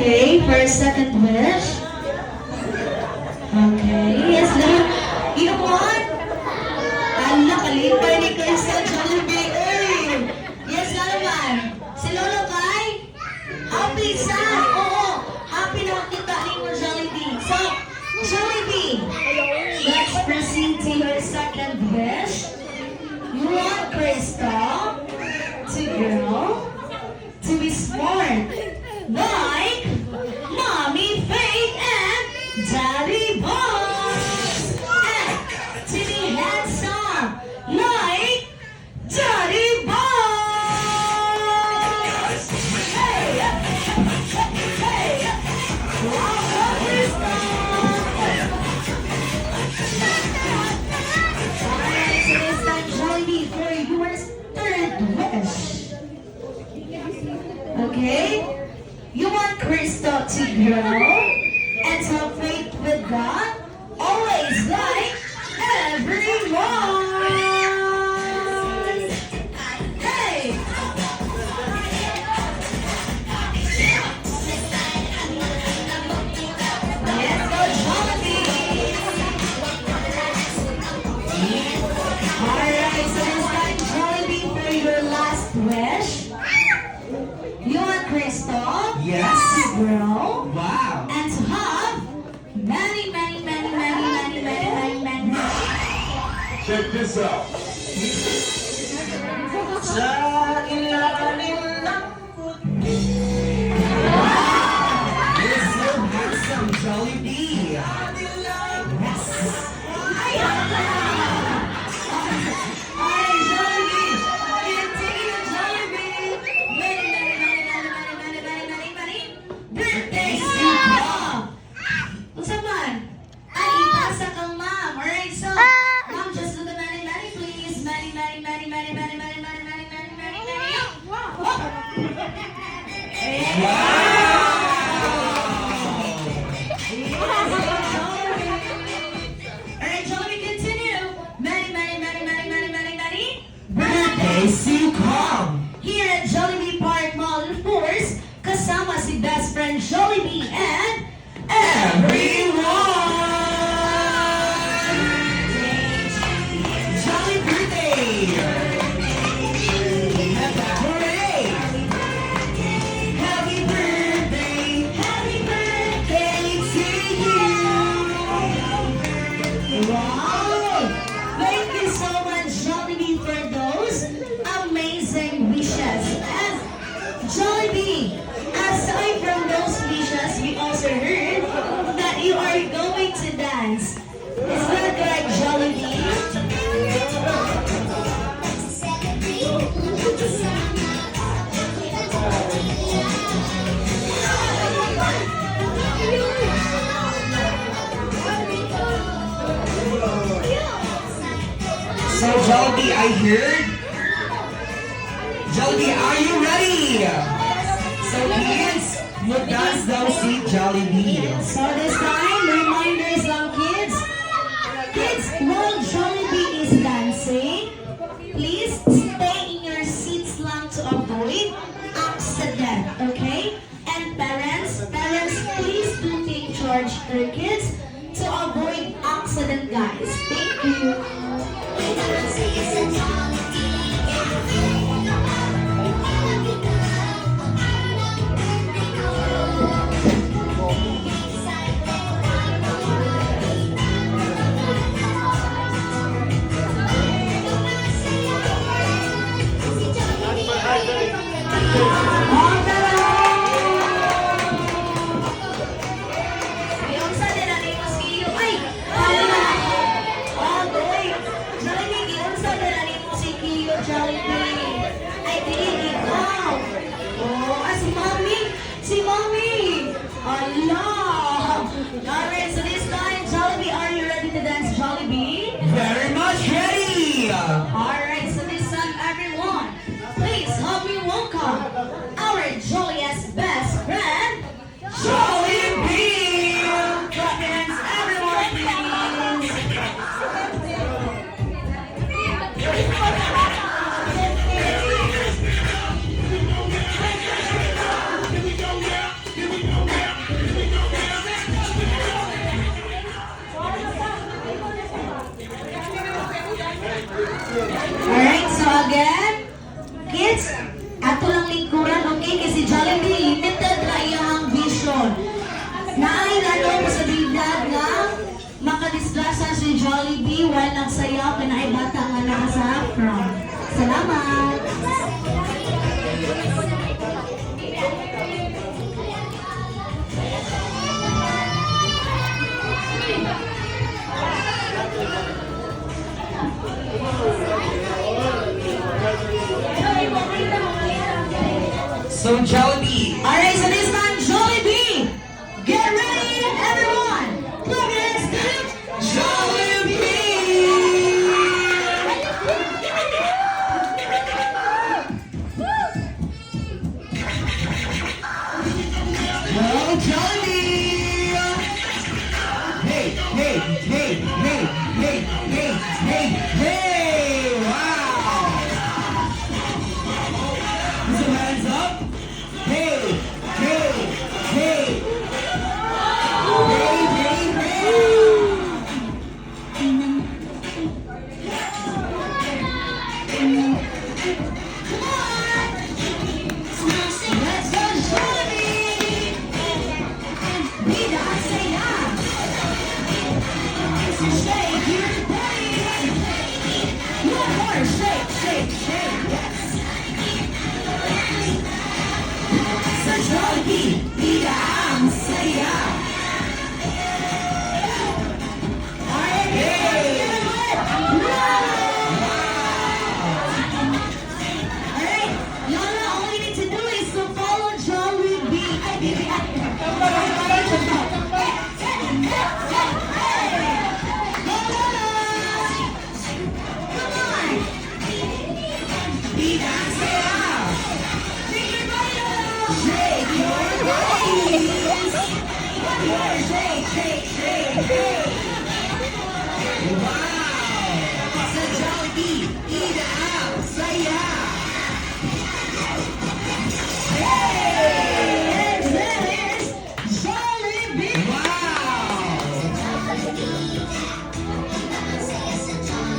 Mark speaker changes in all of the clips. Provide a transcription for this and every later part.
Speaker 1: Okay, for a second wish. Okay, yes, Lord. You know what? Ala, kalipay ni Krista Jollibee. Uy! Yes, naman. Si Lolo Kai? Happy sa? Oo. Happy na kita ni mo, Jollibee. So, Jollibee, let's proceed to your second wish. You want Krista to grow, to be smart, like Mommy Faith and Daddy Boss, and to be handsome, like Daddy Boss. Hey, hey, bravo, Krista. Alright, so this time, Jollibee, for your third wish. Okay? You want Krista to grow and to have faith with God, always like everyone. Hey! Let's go, Jollibee! Alright, so this time, Jollibee, for your last wish. You want Krista
Speaker 2: Yes.
Speaker 1: to grow
Speaker 2: Wow.
Speaker 1: and to have many, many, many, many, many, many, many, many.
Speaker 3: Check this out.
Speaker 2: Sa ilalim ng puti. You're so handsome, Jollibee. Yes.
Speaker 1: Alright, Jollibee. Continue to Jollibee. Many, many, many, many, many, many, many, many, many. Birthday suka. Unsa man? Ay, ipasa kang ma'am. Alright, so, ma'am, just do the many, many, please. Many, many, many, many, many, many, many, many, many, many, many. Alright, Jollibee, continue. Many, many, many, many, many, many, many.
Speaker 2: Birthday Sucom.
Speaker 1: Here at Jollibee Park Mall, of course, kasama si best friend Jollibee and
Speaker 2: Everyone. Jolly birthday. Hooray. Happy birthday.
Speaker 1: happy birthday to you! Wow! Thank you so much, Jollibee, for those amazing wishes. And Jollibee, aside from those wishes, we also heard that you are going to dance. Is that correct, Jollibee?
Speaker 2: So Jollibee, I heard. Jollibee, are you ready? So kids, you dance now see Jollibee.
Speaker 1: So this time, reminders lang kids. Kids, while Jollibee is dancing, please stay in your seats lang to avoid accident, okay? And parents, please do take charge of your kids to avoid accident, guys. Thank you. Jollibee while nagsayaw kinaibata nga na sa front. Salamat!
Speaker 2: So Jollibee,
Speaker 1: Alright, so this time, Jollibee! Get ready, everyone! Plug in, stick!
Speaker 2: oh Jollibee! Hey, hey, hey, hey, hey, hey, hey, hey! Wow! Put some hands up. Hey, hey, hey. Hey, hey, hey.
Speaker 1: Let's go, Jollibee! Vida, say yeah! Shake your body! One more, shake, shake, shake, yes! So Jollibee, vida, say yeah! Alright, Alright, Lola, all we need to do is to follow Jollibee. Ay, baby, Go, Lola! Come on! Vida, say yeah! Shake your body, Lola! Shake your body! One more, shake, shake, shake, shake!
Speaker 2: Wow!
Speaker 1: So Jollibee, eat it out, say yeah! Hey, this is Jollibee!
Speaker 2: Wow!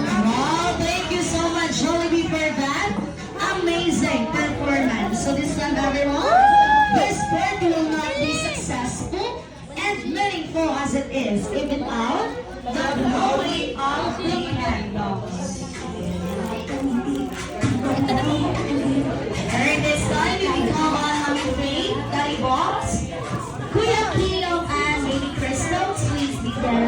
Speaker 1: Wow, thank you so much, Jollibee, for that amazing performance. So this time, everyone, this party will not be successful and meaningful as it is, even out the blowing of the candles. Alright, this time,